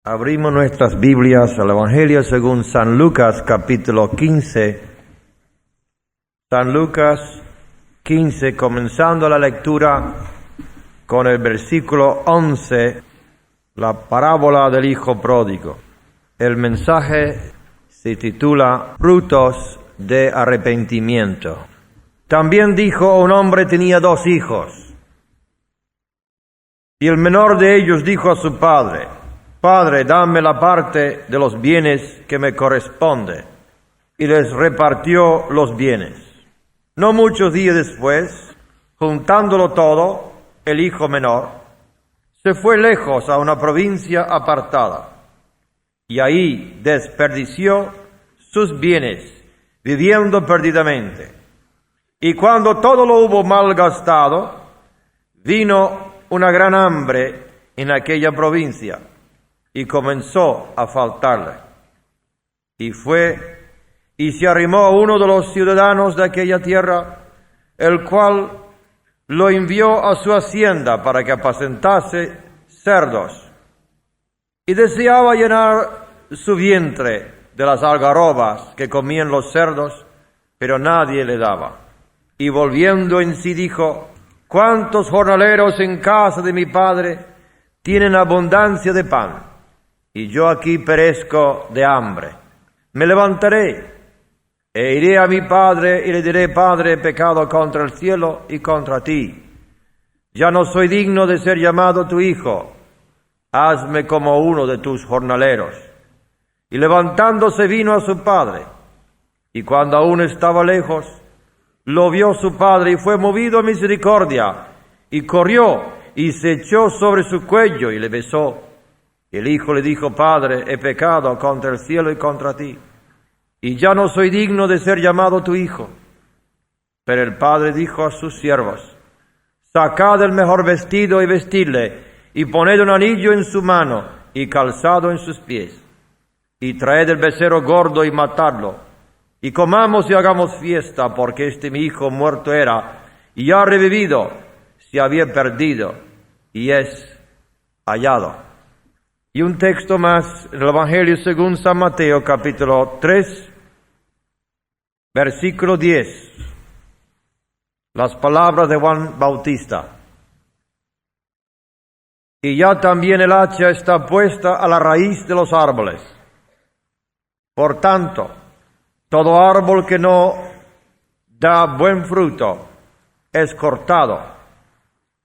Abrimos nuestras Biblias al Evangelio según San Lucas, capítulo 15. San Lucas 15, comenzando la lectura con el versículo 11, la parábola del Hijo Pródigo. El mensaje se titula Frutos de arrepentimiento. También dijo: un hombre tenía 2 hijos, y el menor de ellos dijo a su padre: Padre, dame la parte de los bienes que me corresponde. Y les repartió los bienes. No muchos días después, juntándolo todo, el hijo menor se fue lejos a una provincia apartada, y ahí desperdició sus bienes, viviendo perdidamente. Y cuando todo lo hubo malgastado, vino una gran hambre en aquella provincia, y comenzó a faltarle. Y fue y se arrimó a uno de los ciudadanos de aquella tierra, el cual lo envió a su hacienda para que apacentase cerdos. Y deseaba llenar su vientre de las algarrobas que comían los cerdos, pero nadie le daba. Y volviendo en sí dijo: ¿cuántos jornaleros en casa de mi padre tienen abundancia de pan? Y yo aquí perezco de hambre. Me levantaré e iré a mi padre y le diré: Padre, he pecado contra el cielo y contra ti. Ya no soy digno de ser llamado tu hijo. Hazme como uno de tus jornaleros. Y levantándose vino a su padre. Y cuando aún estaba lejos, lo vio su padre y fue movido a misericordia. Y corrió y se echó sobre su cuello y le besó. El hijo le dijo: Padre, he pecado contra el cielo y contra ti, y ya no soy digno de ser llamado tu hijo. Pero el padre dijo a sus siervos: sacad el mejor vestido y vestidle, y poned un anillo en su mano y calzado en sus pies, y traed el becerro gordo y matadlo, y comamos y hagamos fiesta, porque este mi hijo muerto era y ha revivido, se había perdido y es hallado. Y un texto más, el Evangelio según San Mateo, capítulo 3, versículo 10. Las palabras de Juan Bautista. Y ya también el hacha está puesta a la raíz de los árboles. Por tanto, todo árbol que no da buen fruto es cortado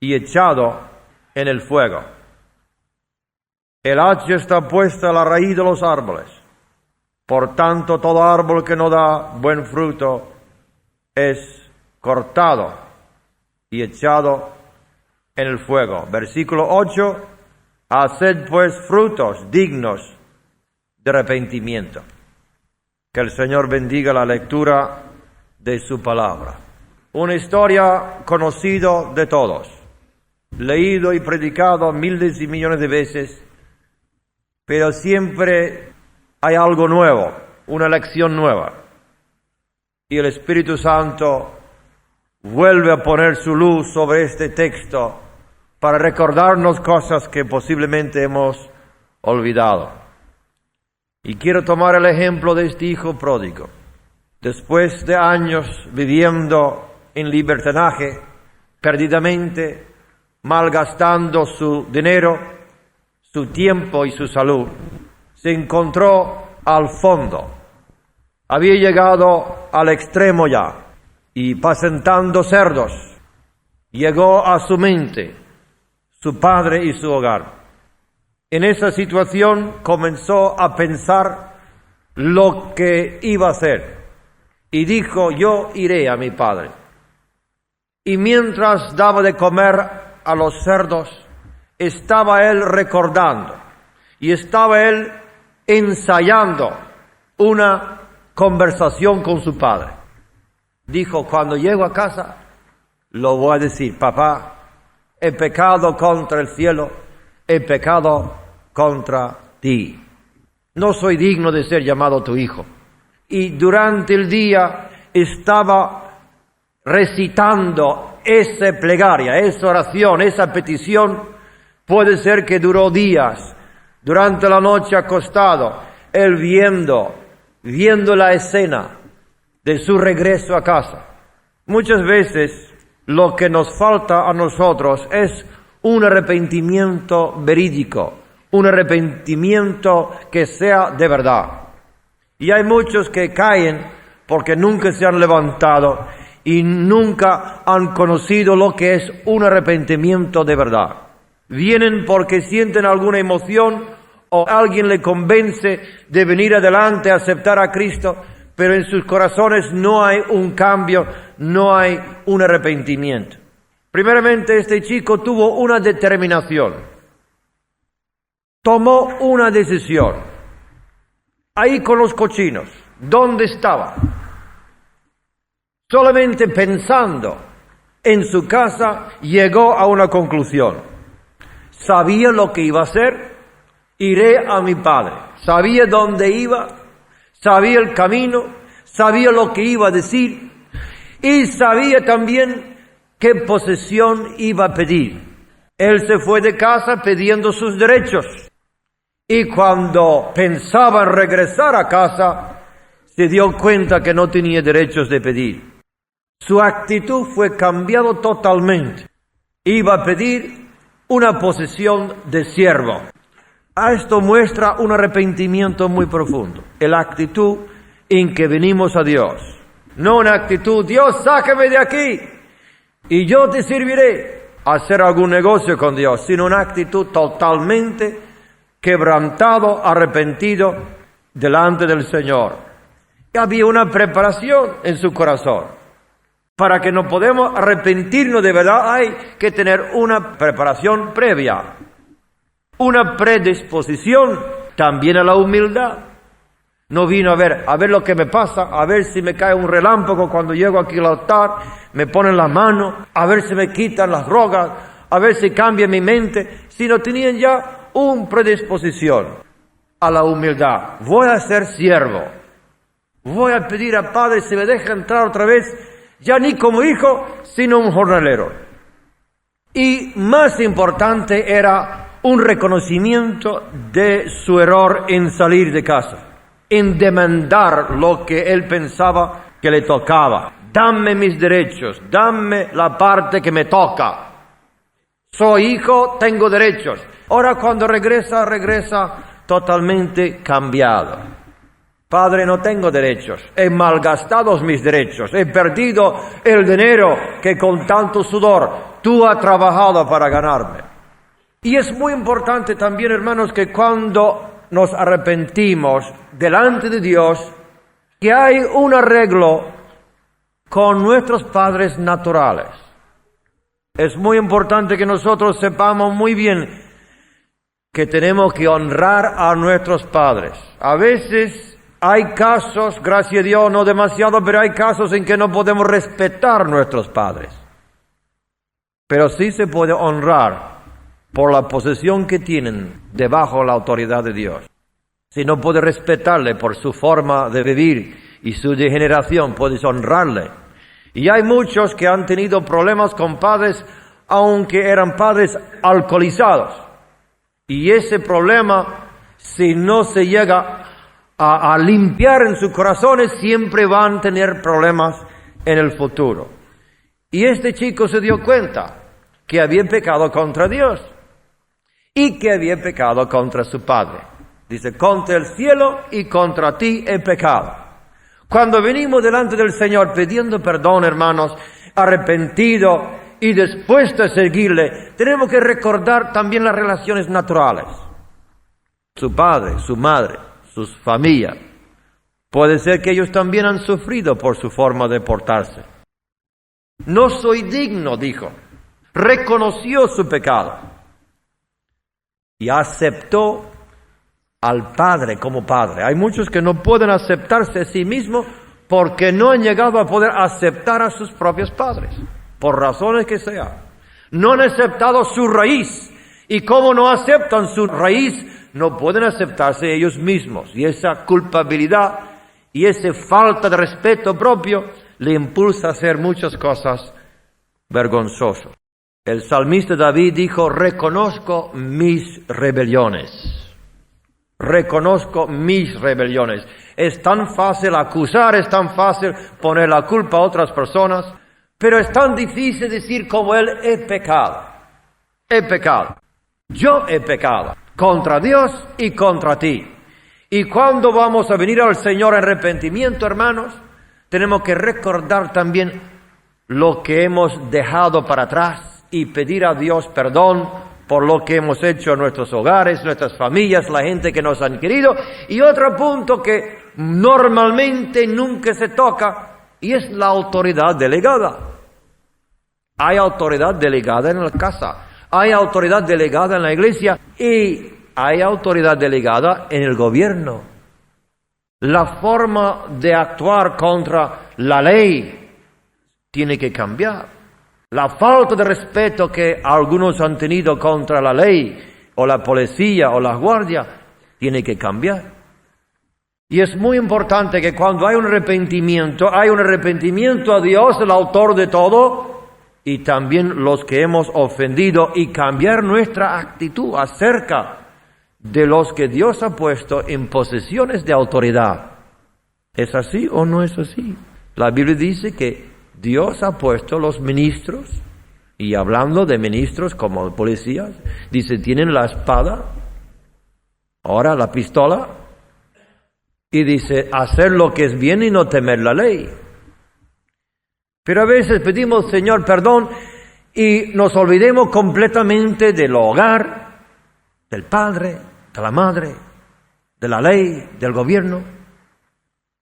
y echado en el fuego. El hacha está puesta a la raíz de los árboles. Por tanto, todo árbol que no da buen fruto es cortado y echado en el fuego. Versículo 8. Haced pues frutos dignos de arrepentimiento. Que el Señor bendiga la lectura de su palabra. Una historia conocida de todos, leído y predicado miles y millones de veces, pero siempre hay algo nuevo, una lección nueva. Y el Espíritu Santo vuelve a poner su luz sobre este texto para recordarnos cosas que posiblemente hemos olvidado. Y quiero tomar el ejemplo de este hijo pródigo. Después de años viviendo en libertinaje, perdidamente, malgastando su dinero, su tiempo y su salud, se encontró al fondo. Había llegado al extremo ya, y apacentando cerdos, llegó a su mente su padre y su hogar. En esa situación comenzó a pensar lo que iba a hacer, y dijo: yo iré a mi padre. Y mientras daba de comer a los cerdos, estaba él recordando y estaba él ensayando una conversación con su padre. Dijo: cuando llego a casa, lo voy a decir: papá, he pecado contra el cielo, he pecado contra ti. No soy digno de ser llamado tu hijo. Y durante el día estaba recitando esa plegaria, esa oración, esa petición. Puede ser que duró días, durante la noche acostado, él viendo la escena de su regreso a casa. Muchas veces lo que nos falta a nosotros es un arrepentimiento verídico, un arrepentimiento que sea de verdad. Y hay muchos que caen porque nunca se han levantado y nunca han conocido lo que es un arrepentimiento de verdad. Vienen porque sienten alguna emoción o alguien le convence de venir adelante a aceptar a Cristo, pero en sus corazones no hay un cambio, no hay un arrepentimiento. Primeramente, este chico tuvo una determinación, tomó una decisión. Ahí con los cochinos, ¿dónde estaba? Solamente pensando en su casa, llegó a una conclusión. Sabía lo que iba a hacer, iré a mi padre. Sabía dónde iba, sabía el camino, sabía lo que iba a decir y sabía también qué posesión iba a pedir. Él se fue de casa pidiendo sus derechos y cuando pensaba en regresar a casa, se dio cuenta que no tenía derechos de pedir. Su actitud fue cambiada totalmente. Iba a pedir una posesión de siervo. Esto muestra un arrepentimiento muy profundo. La actitud en que venimos a Dios. No una actitud, Dios, sácame de aquí y yo te serviré a hacer algún negocio con Dios, sino una actitud totalmente quebrantado, arrepentido delante del Señor. Y había una preparación en su corazón. Para que no podamos arrepentirnos de verdad hay que tener una preparación previa, una predisposición también a la humildad. No vino a ver lo que me pasa, a ver si me cae un relámpago cuando llego aquí al altar, me ponen la mano, a ver si me quitan las drogas, a ver si cambia mi mente, sino tenían ya una predisposición a la humildad. Voy a ser siervo, voy a pedir al Padre si me deja entrar otra vez, ya ni como hijo, sino un jornalero. Y más importante era un reconocimiento de su error en salir de casa, en demandar lo que él pensaba que le tocaba. Dame mis derechos, dame la parte que me toca. Soy hijo, tengo derechos. Ahora cuando regresa totalmente cambiado. Padre, no tengo derechos, he malgastado mis derechos, he perdido el dinero que con tanto sudor tú has trabajado para ganarme. Y es muy importante también, hermanos, que cuando nos arrepentimos delante de Dios, que hay un arreglo con nuestros padres naturales. Es muy importante que nosotros sepamos muy bien que tenemos que honrar a nuestros padres. A veces hay casos, gracias a Dios, no demasiado, pero hay casos en que no podemos respetar a nuestros padres. Pero sí se puede honrar por la posesión que tienen debajo de la autoridad de Dios. Si no puedes respetarle por su forma de vivir y su degeneración, puedes honrarle. Y hay muchos que han tenido problemas con padres, aunque eran padres alcoholizados. Y ese problema, si no se llega a limpiar en sus corazones, siempre van a tener problemas en el futuro. Y este chico se dio cuenta que había pecado contra Dios y que había pecado contra su padre. Dice, contra el cielo y contra ti he pecado. Cuando venimos delante del Señor pidiendo perdón, hermanos, arrepentido y dispuesto a seguirle, tenemos que recordar también las relaciones naturales. Su padre, su madre, sus familias. Puede ser que ellos también han sufrido por su forma de portarse. No soy digno, dijo. Reconoció su pecado. Y aceptó al padre como padre. Hay muchos que no pueden aceptarse a sí mismos porque no han llegado a poder aceptar a sus propios padres, por razones que sean. No han aceptado su raíz, y como no aceptan su raíz, no pueden aceptarse ellos mismos. Y esa culpabilidad y esa falta de respeto propio le impulsa a hacer muchas cosas vergonzosas. El salmista David dijo, reconozco mis rebeliones. reconozco mis rebeliones. Es tan fácil acusar, es tan fácil poner la culpa a otras personas, pero es tan difícil decir como él, he pecado. He pecado. Yo he pecado contra Dios y contra ti. Y cuando vamos a venir al Señor en arrepentimiento, hermanos, tenemos que recordar también lo que hemos dejado para atrás y pedir a Dios perdón por lo que hemos hecho en nuestros hogares, nuestras familias, la gente que nos han querido. Y otro punto que normalmente nunca se toca, y es la autoridad delegada. Hay autoridad delegada en la casa, hay autoridad delegada en la iglesia y hay autoridad delegada en el gobierno. La forma de actuar contra la ley tiene que cambiar. La falta de respeto que algunos han tenido contra la ley, o la policía, o la guardia, tiene que cambiar. Y es muy importante que cuando hay un arrepentimiento a Dios, el autor de todo, y también los que hemos ofendido, y cambiar nuestra actitud acerca de los que Dios ha puesto en posiciones de autoridad. ¿Es así o no es así? La Biblia dice que Dios ha puesto los ministros, y hablando de ministros como policías, dice, tienen la espada, ahora la pistola, y dice, hacer lo que es bien y no temer la ley. Pero a veces pedimos, Señor, perdón, y nos olvidemos completamente del hogar, del padre, de la madre, de la ley, del gobierno.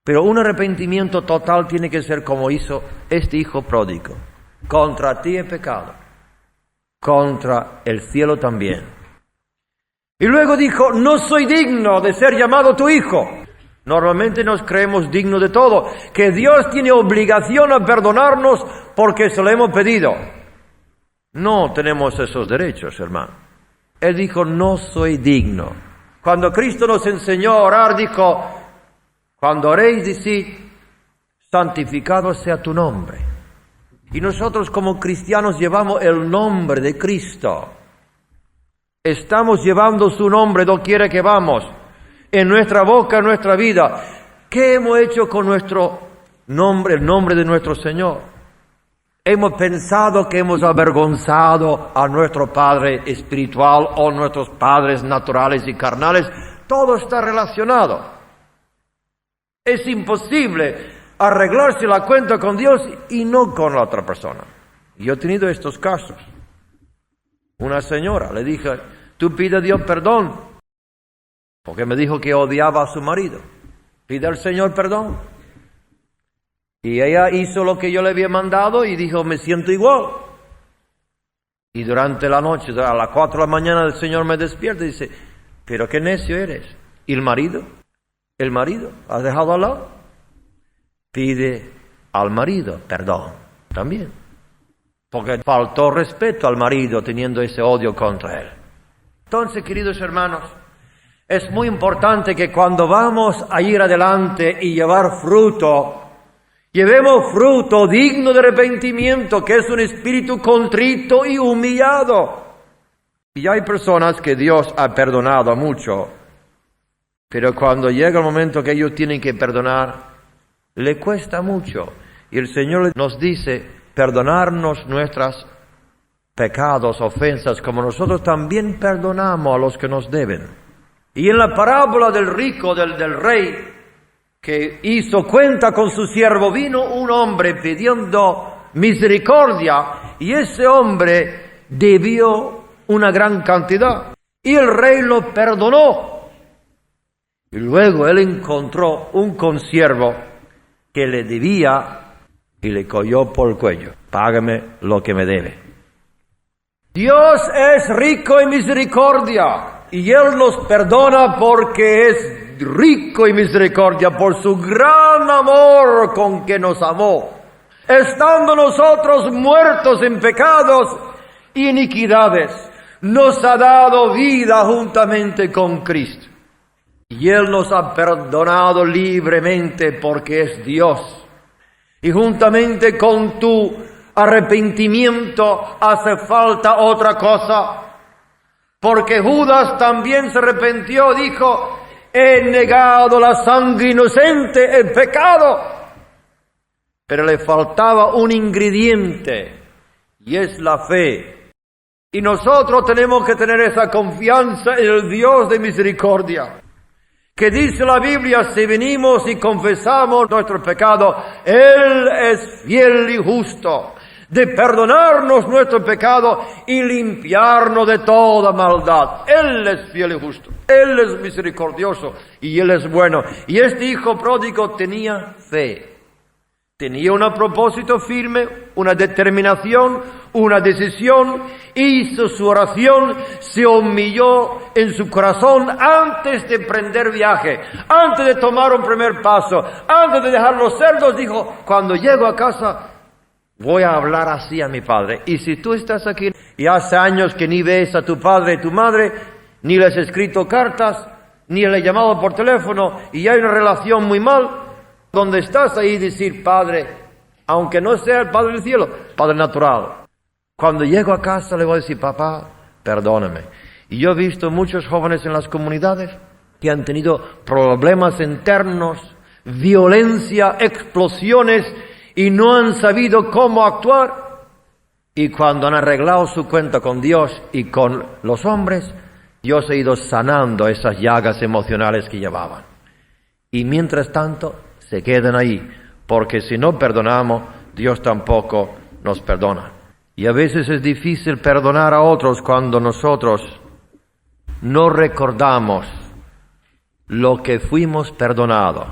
Pero un arrepentimiento total tiene que ser como hizo este hijo pródigo. Contra ti he pecado, contra el cielo también. Y luego dijo, no soy digno de ser llamado tu hijo. Normalmente nos creemos dignos de todo, que Dios tiene obligación a perdonarnos porque se lo hemos pedido. No tenemos esos derechos, hermano. Él dijo, no soy digno. Cuando Cristo nos enseñó a orar, dijo, cuando oréis, decid, santificado sea tu nombre. Y nosotros como cristianos llevamos el nombre de Cristo. Estamos llevando su nombre doquiera que vamos, en nuestra boca, en nuestra vida. ¿Qué hemos hecho con nuestro nombre, el nombre de nuestro Señor? Hemos pensado que hemos avergonzado a nuestro Padre espiritual o nuestros padres naturales y carnales. Todo está relacionado. Es imposible arreglarse la cuenta con Dios y no con la otra persona. Yo he tenido estos casos. Una señora le dije, tú pide a Dios perdón, porque me dijo que odiaba a su marido. Pide al Señor perdón. Y ella hizo lo que yo le había mandado y dijo, me siento igual. Y durante la noche, a las 4 de la mañana, el Señor me despierta y dice, pero qué necio eres. ¿Y el marido? ¿El marido? ¿Has dejado al lado? Pide al marido perdón también. Porque faltó respeto al marido teniendo ese odio contra él. Entonces, queridos hermanos, es muy importante que cuando vamos a ir adelante y llevar fruto, llevemos fruto digno de arrepentimiento, que es un espíritu contrito y humillado. Y hay personas que Dios ha perdonado mucho, pero cuando llega el momento que ellos tienen que perdonar, le cuesta mucho. Y el Señor nos dice, perdonarnos nuestros pecados, ofensas, como nosotros también perdonamos a los que nos deben. Y en la parábola del rico, del rey, que hizo cuenta con su siervo, vino un hombre pidiendo misericordia, y ese hombre debió una gran cantidad, y el rey lo perdonó. Y luego él encontró un consiervo que le debía y le cogió por el cuello. Págame lo que me debe. Dios es rico en misericordia. Y Él nos perdona porque es rico en misericordia, por su gran amor con que nos amó. Estando nosotros muertos en pecados y iniquidades, nos ha dado vida juntamente con Cristo. Y Él nos ha perdonado libremente porque es Dios. Y juntamente con tu arrepentimiento hace falta otra cosa. Porque Judas también se arrepintió, dijo, he negado la sangre inocente, el pecado. Pero le faltaba un ingrediente, y es la fe. Y nosotros tenemos que tener esa confianza en el Dios de misericordia, que dice la Biblia, si venimos y confesamos nuestro pecado, Él es fiel y justo, de perdonarnos nuestro pecado y limpiarnos de toda maldad. Él es fiel y justo, Él es misericordioso y Él es bueno. Y este hijo pródigo tenía fe. Tenía un propósito firme, una determinación, una decisión, hizo su oración, se humilló en su corazón antes de emprender viaje, antes de tomar un primer paso, antes de dejar los cerdos, dijo, cuando llego a casa voy a hablar así a mi padre. Y si tú estás aquí y hace años que ni ves a tu padre y tu madre, ni le has escrito cartas, ni le has llamado por teléfono y hay una relación muy mal, donde estás ahí decir, Padre, aunque no sea el Padre del cielo, Padre natural. Cuando llego a casa le voy a decir, papá, perdóname. Y yo he visto muchos jóvenes en las comunidades que han tenido problemas internos, violencia, explosiones, y no han sabido cómo actuar. Y cuando han arreglado su cuenta con Dios y con los hombres, Dios ha ido sanando esas llagas emocionales que llevaban. Y mientras tanto, se quedan ahí, porque si no perdonamos, Dios tampoco nos perdona. Y a veces es difícil perdonar a otros cuando nosotros no recordamos lo que fuimos perdonados.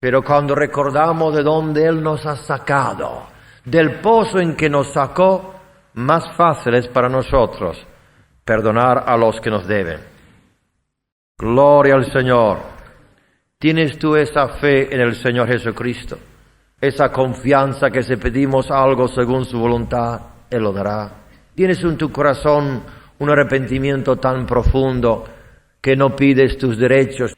Pero cuando recordamos de dónde Él nos ha sacado, del pozo en que nos sacó, más fácil es para nosotros perdonar a los que nos deben. Gloria al Señor. ¿Tienes tú esa fe en el Señor Jesucristo? Esa confianza que si pedimos algo según su voluntad, Él lo dará. ¿Tienes en tu corazón un arrepentimiento tan profundo que no pides tus derechos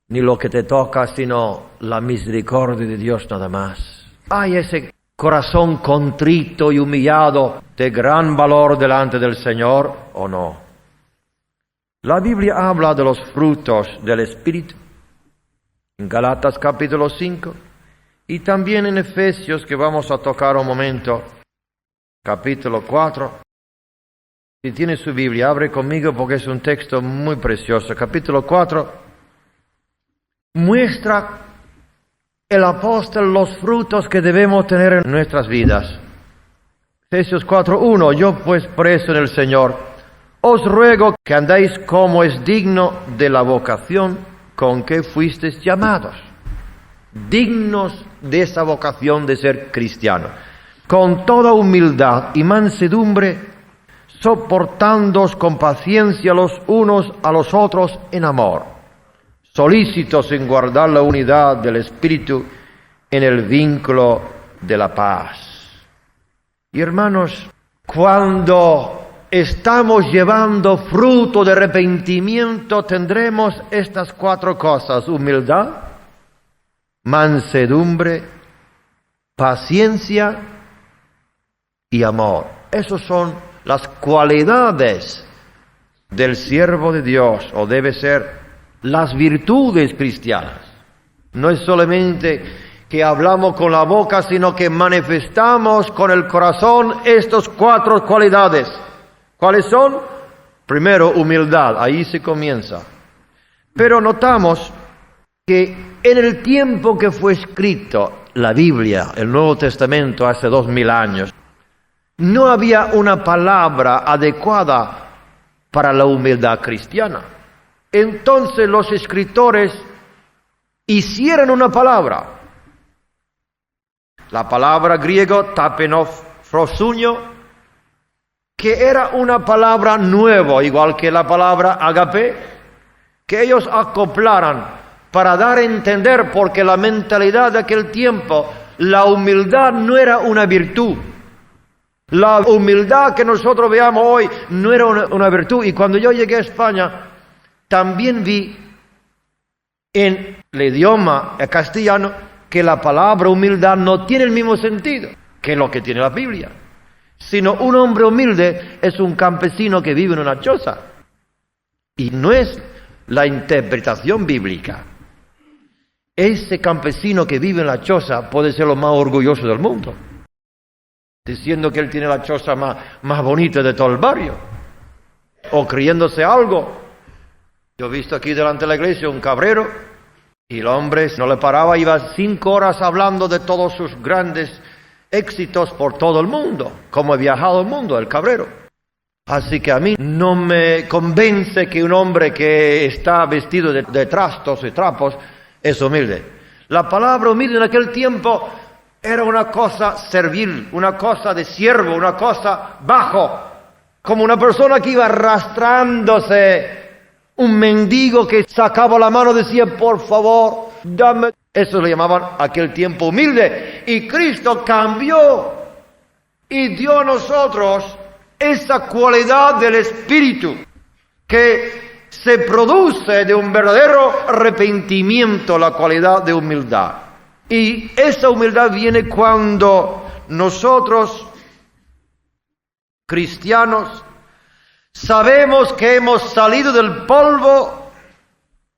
ni lo que te toca, sino la misericordia de Dios nada más? ¿Hay ese corazón contrito y humillado de gran valor delante del Señor o no? La Biblia habla de los frutos del Espíritu. En Galatas capítulo 5 y también en Efesios, que vamos a tocar un momento, capítulo 4. Si tiene su Biblia, abre conmigo porque es un texto muy precioso. Capítulo 4 muestra el apóstol los frutos que debemos tener en nuestras vidas. Efesios 4:1, yo pues preso en el Señor, os ruego que andéis como es digno de la vocación con que fuisteis llamados, dignos de esa vocación de ser cristianos, con toda humildad y mansedumbre, soportándoos con paciencia los unos a los otros en amor, solícitos en guardar la unidad del Espíritu en el vínculo de la paz. Y hermanos, cuando estamos llevando fruto de arrepentimiento, tendremos estas 4 cosas: humildad, mansedumbre, paciencia y amor. Esas son las cualidades del siervo de Dios, o debe ser las virtudes cristianas. No es solamente que hablamos con la boca, sino que manifestamos con el corazón estas 4 cualidades. ¿Cuáles son? Primero, humildad, ahí se comienza. Pero notamos que en el tiempo que fue escrito la Biblia, el Nuevo Testamento, hace 2000 años, no había una palabra adecuada para la humildad cristiana. Entonces los escritores hicieron una palabra. La palabra griego tapenofrosunio, que era una palabra nueva, igual que la palabra agape, que ellos acoplaran para dar a entender, porque la mentalidad de aquel tiempo, la humildad no era una virtud. La humildad que nosotros veamos hoy no era una virtud. Y cuando yo llegué a España, también vi en el idioma castellano que la palabra humildad no tiene el mismo sentido que lo que tiene la Biblia. Sino un hombre humilde es un campesino que vive en una choza. Y no es la interpretación bíblica, ese campesino que vive en la choza puede ser lo más orgulloso del mundo, diciendo que él tiene la choza más bonita de todo el barrio, o creyéndose algo. Yo he visto aquí delante de la iglesia un cabrero, y el hombre no le paraba, iba 5 horas hablando de todos sus grandes éxitos por todo el mundo, como ha viajado el mundo, el cabrero. Así que a mí no me convence que un hombre que está vestido de trastos y trapos es humilde. La palabra humilde en aquel tiempo era una cosa servil, una cosa de siervo, una cosa bajo, como una persona que iba arrastrándose, un mendigo que sacaba la mano y decía, por favor, dame. Eso le llamaban aquel tiempo humilde. Y Cristo cambió y dio a nosotros esa cualidad del Espíritu que se produce de un verdadero arrepentimiento, la cualidad de humildad. Y esa humildad viene cuando nosotros, cristianos, sabemos que hemos salido del polvo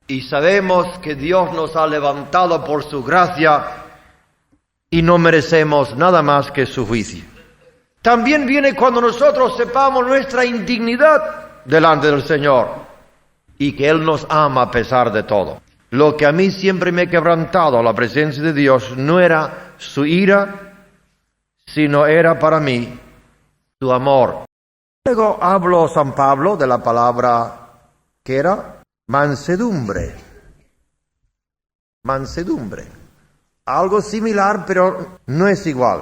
y sabemos que Dios nos ha levantado por su gracia y no merecemos nada más que su juicio. También viene cuando nosotros sepamos nuestra indignidad delante del Señor y que Él nos ama a pesar de todo. Lo que a mí siempre me ha quebrantado la presencia de Dios no era su ira, sino era para mí su amor. Luego habló San Pablo de la palabra que era mansedumbre. Mansedumbre. Algo similar, pero no es igual.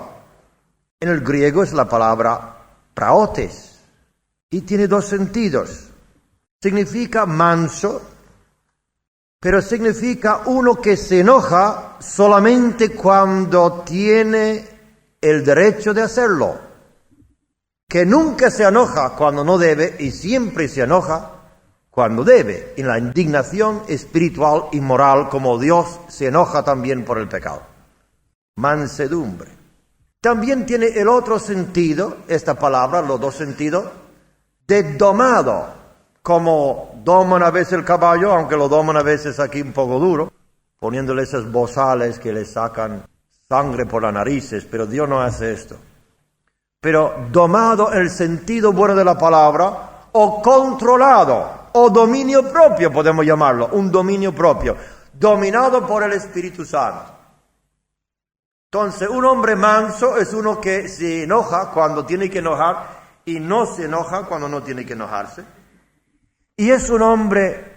En el griego es la palabra praotes y tiene 2 sentidos. Significa manso, pero significa uno que se enoja solamente cuando tiene el derecho de hacerlo. Que nunca se enoja cuando no debe y siempre se enoja cuando debe, en la indignación espiritual y moral, como Dios se enoja también por el pecado. Mansedumbre. También tiene el otro sentido, esta palabra, los 2 sentidos, de domado, como doman a veces el caballo, aunque lo doman a veces aquí un poco duro, poniéndole esos bozales que le sacan sangre por las narices, pero Dios no hace esto. Pero domado en el sentido bueno de la palabra, o controlado, o dominio propio podemos llamarlo, un dominio propio, dominado por el Espíritu Santo. Entonces, un hombre manso es uno que se enoja cuando tiene que enojar y no se enoja cuando no tiene que enojarse. Y es un hombre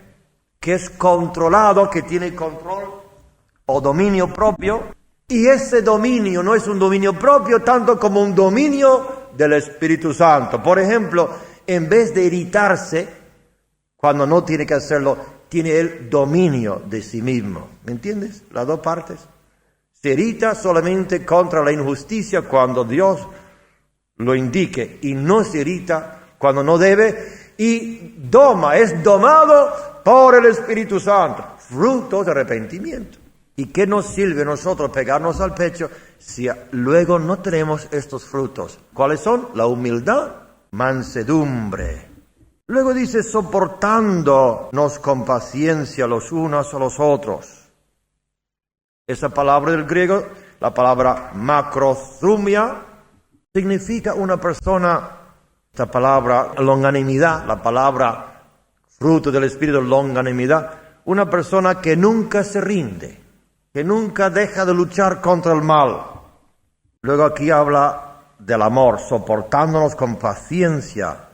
que es controlado, que tiene control o dominio propio. Y ese dominio no es un dominio propio tanto como un dominio del Espíritu Santo. Por ejemplo, en vez de irritarse cuando no tiene que hacerlo, tiene el dominio de sí mismo. ¿Me entiendes? Las 2 partes. Se irrita solamente contra la injusticia cuando Dios lo indique y no se irrita cuando no debe y es domado por el Espíritu Santo, fruto de arrepentimiento. ¿Y qué nos sirve a nosotros pegarnos al pecho si luego no tenemos estos frutos? ¿Cuáles son? La humildad, mansedumbre. Luego dice, soportándonos con paciencia los unos a los otros. Esa palabra del griego, la palabra macrothumia, significa una persona, esta palabra longanimidad, la palabra fruto del espíritu longanimidad, una persona que nunca se rinde, que nunca deja de luchar contra el mal. Luego aquí habla del amor, soportándonos con paciencia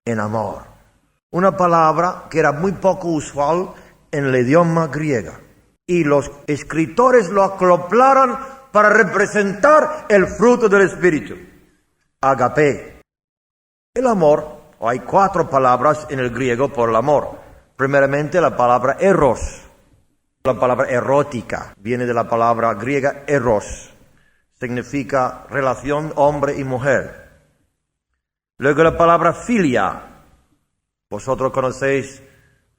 en amor. Una palabra que era muy poco usual en el idioma griego. Y los escritores lo acoplaron para representar el fruto del Espíritu. Agape. El amor, hay 4 palabras en el griego por el amor. Primeramente la palabra eros. La palabra erótica viene de la palabra griega eros. Significa relación hombre y mujer. Luego la palabra filia. Vosotros conocéis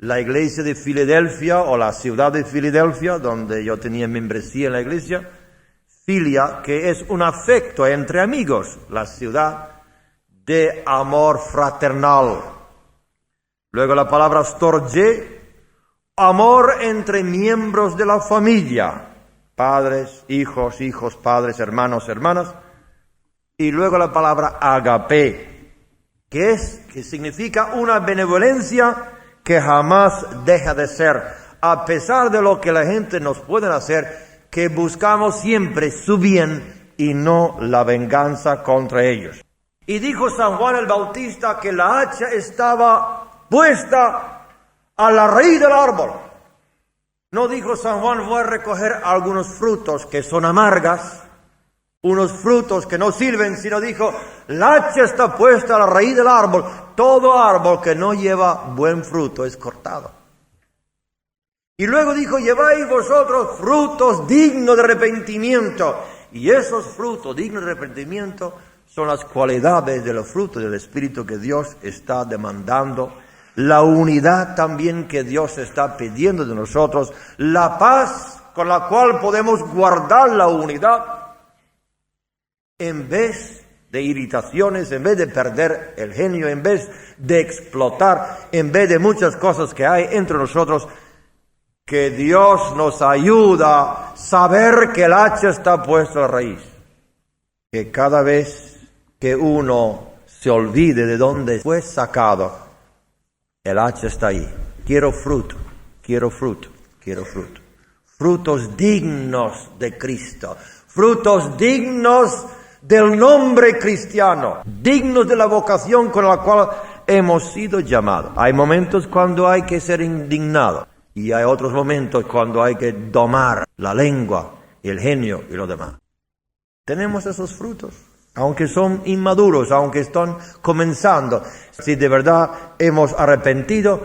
la iglesia de Filadelfia o la ciudad de Filadelfia, donde yo tenía membresía en la iglesia. Filia, que es un afecto entre amigos, la ciudad de amor fraternal. Luego la palabra storge, amor entre miembros de la familia, padres, hijos, padres, hermanos, hermanas. Y luego la palabra agape, que significa una benevolencia que jamás deja de ser, a pesar de lo que la gente nos puede hacer, que buscamos siempre su bien y no la venganza contra ellos. Y dijo San Juan el Bautista que la hacha estaba puesta a la raíz del árbol. No dijo San Juan, voy a recoger algunos frutos que son amargas, unos frutos que no sirven, sino dijo, la hacha está puesta a la raíz del árbol. Todo árbol que no lleva buen fruto es cortado. Y luego dijo, lleváis vosotros frutos dignos de arrepentimiento. Y esos frutos dignos de arrepentimiento son las cualidades de los frutos del Espíritu que Dios está demandando. La unidad también que Dios está pidiendo de nosotros. La paz con la cual podemos guardar la unidad. En vez de irritaciones, en vez de perder el genio, en vez de explotar, en vez de muchas cosas que hay entre nosotros, que Dios nos ayuda a saber que el hacha está puesta a la raíz. Que cada vez que uno se olvide de dónde fue sacado, el hacha está ahí. Quiero fruto, quiero fruto, quiero fruto. Frutos dignos de Cristo, frutos dignos del nombre cristiano, dignos de la vocación con la cual hemos sido llamados. Hay momentos cuando hay que ser indignado y hay otros momentos cuando hay que domar la lengua, el genio y lo demás. Tenemos esos frutos, aunque son inmaduros, aunque están comenzando. Si de verdad hemos arrepentido,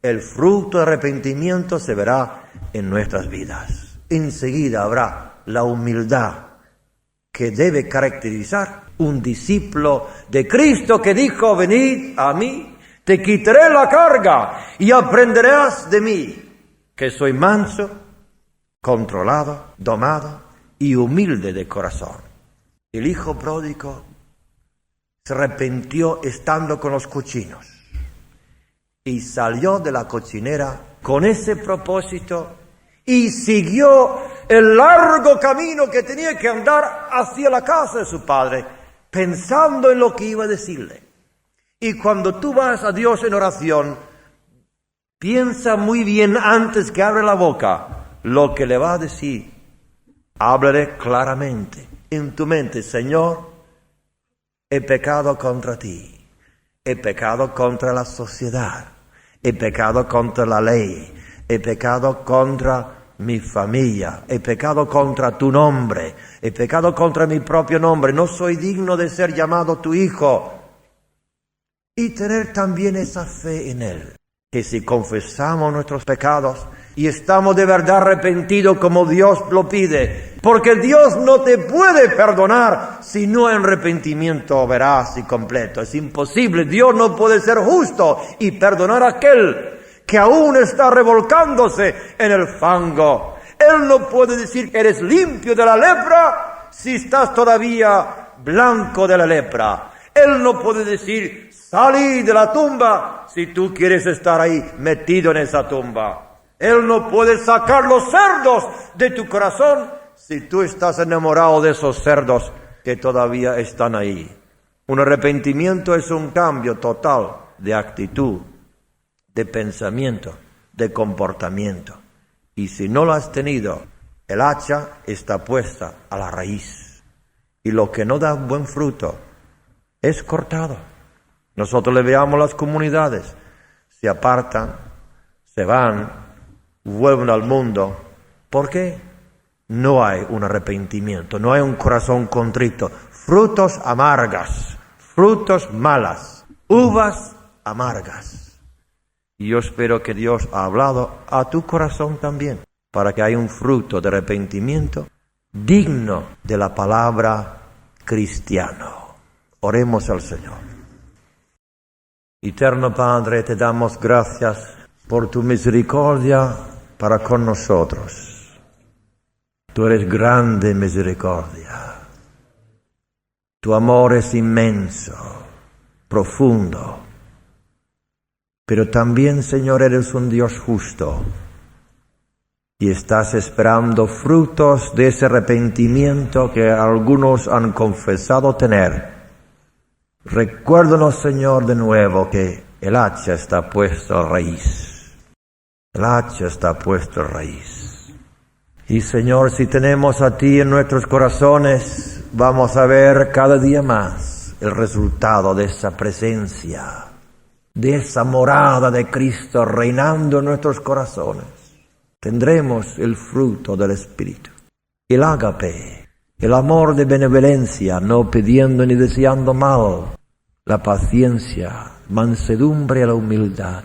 el fruto de arrepentimiento se verá en nuestras vidas. Enseguida habrá la humildad que debe caracterizar un discípulo de Cristo que dijo, venid a mí, te quitaré la carga y aprenderás de mí, que soy manso, controlado, domado y humilde de corazón. El hijo pródigo se arrepintió estando con los cochinos y salió de la cochinera con ese propósito y siguió el largo camino que tenía que andar hacia la casa de su padre, pensando en lo que iba a decirle. Y cuando tú vas a Dios en oración, piensa muy bien antes que abre la boca lo que le va a decir. Háblale claramente en tu mente, Señor, he pecado contra ti, he pecado contra la sociedad, he pecado contra la ley, he pecado contra mi familia, he pecado contra tu nombre, he pecado contra mi propio nombre, no soy digno de ser llamado tu hijo. Y tener también esa fe en Él, que si confesamos nuestros pecados y estamos de verdad arrepentidos como Dios lo pide, porque Dios no te puede perdonar si no hay arrepentimiento veraz y completo. Es imposible, Dios no puede ser justo y perdonar a aquel que aún está revolcándose en el fango. Él no puede decir que eres limpio de la lepra si estás todavía blanco de la lepra. Él no puede decir, salí de la tumba si tú quieres estar ahí metido en esa tumba. Él no puede sacar los cerdos de tu corazón si tú estás enamorado de esos cerdos que todavía están ahí. Un arrepentimiento es un cambio total de actitud, de pensamiento, de comportamiento. Y si no lo has tenido, el hacha está puesta a la raíz. Y lo que no da buen fruto es cortado. Nosotros le veamos las comunidades, se apartan, se van, vuelven al mundo. ¿Por qué? No hay un arrepentimiento, no hay un corazón contrito. Frutos amargas, frutos malas, uvas amargas. Y yo espero que Dios ha hablado a tu corazón también, para que haya un fruto de arrepentimiento digno de la palabra cristiano. Oremos al Señor. Eterno Padre, te damos gracias por tu misericordia para con nosotros. Tú eres grande en misericordia. Tu amor es inmenso, profundo. Pero también, Señor, eres un Dios justo y estás esperando frutos de ese arrepentimiento que algunos han confesado tener. Recuérdanos, Señor, de nuevo que el hacha está puesto a raíz. El hacha está puesto a raíz. Y, Señor, si tenemos a ti en nuestros corazones, vamos a ver cada día más el resultado de esa presencia, de esa morada de Cristo reinando en nuestros corazones. Tendremos el fruto del Espíritu, el ágape, el amor de benevolencia, no pidiendo ni deseando mal, la paciencia, mansedumbre y la humildad,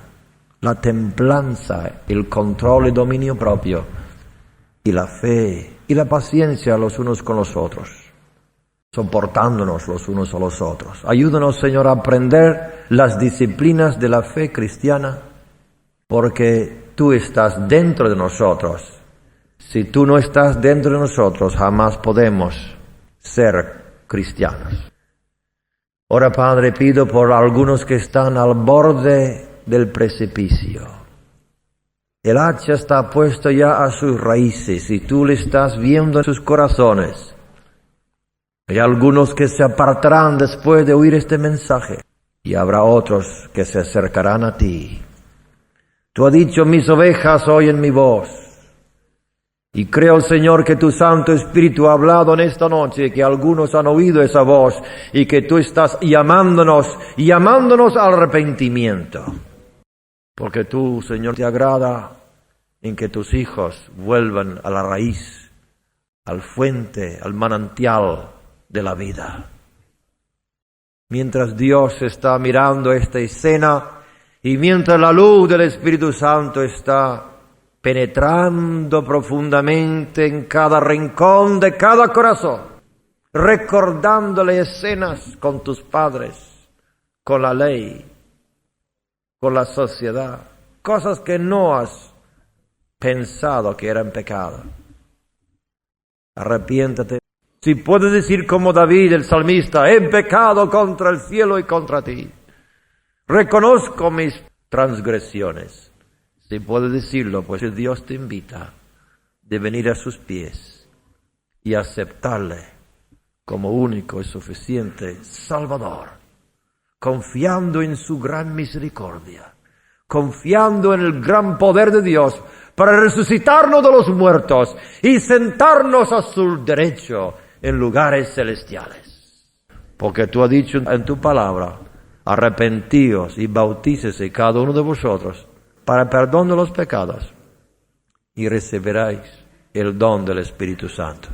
la templanza, el control y dominio propio, y la fe y la paciencia los unos con los otros, soportándonos los unos a los otros. Ayúdanos, Señor, a aprender las disciplinas de la fe cristiana, porque tú estás dentro de nosotros. Si tú no estás dentro de nosotros, jamás podemos ser cristianos. Ahora, Padre, pido por algunos que están al borde del precipicio. El hacha está puesto ya a sus raíces y tú le estás viendo en sus corazones. Hay algunos que se apartarán después de oír este mensaje y habrá otros que se acercarán a ti. Tú has dicho, mis ovejas oyen mi voz. Y creo, Señor, que tu Santo Espíritu ha hablado en esta noche, que algunos han oído esa voz y que tú estás llamándonos al arrepentimiento. Porque tú, Señor, te agrada en que tus hijos vuelvan a la raíz, al fuente, al manantial de la vida. Mientras Dios está mirando esta escena y mientras la luz del Espíritu Santo está penetrando profundamente en cada rincón de cada corazón, recordándole escenas con tus padres, con la ley, con la sociedad, cosas que no has pensado que eran pecado. Arrepiéntate. Si puedes decir como David, el salmista, he pecado contra el cielo y contra ti. Reconozco mis transgresiones. Si puedes decirlo, pues Dios te invita de venir a sus pies y aceptarle como único y suficiente Salvador, confiando en su gran misericordia, confiando en el gran poder de Dios para resucitarnos de los muertos y sentarnos a su derecho en lugares celestiales. Porque tú has dicho en tu palabra, arrepentíos y bautícese cada uno de vosotros para perdón de los pecados y recibiréis el don del Espíritu Santo.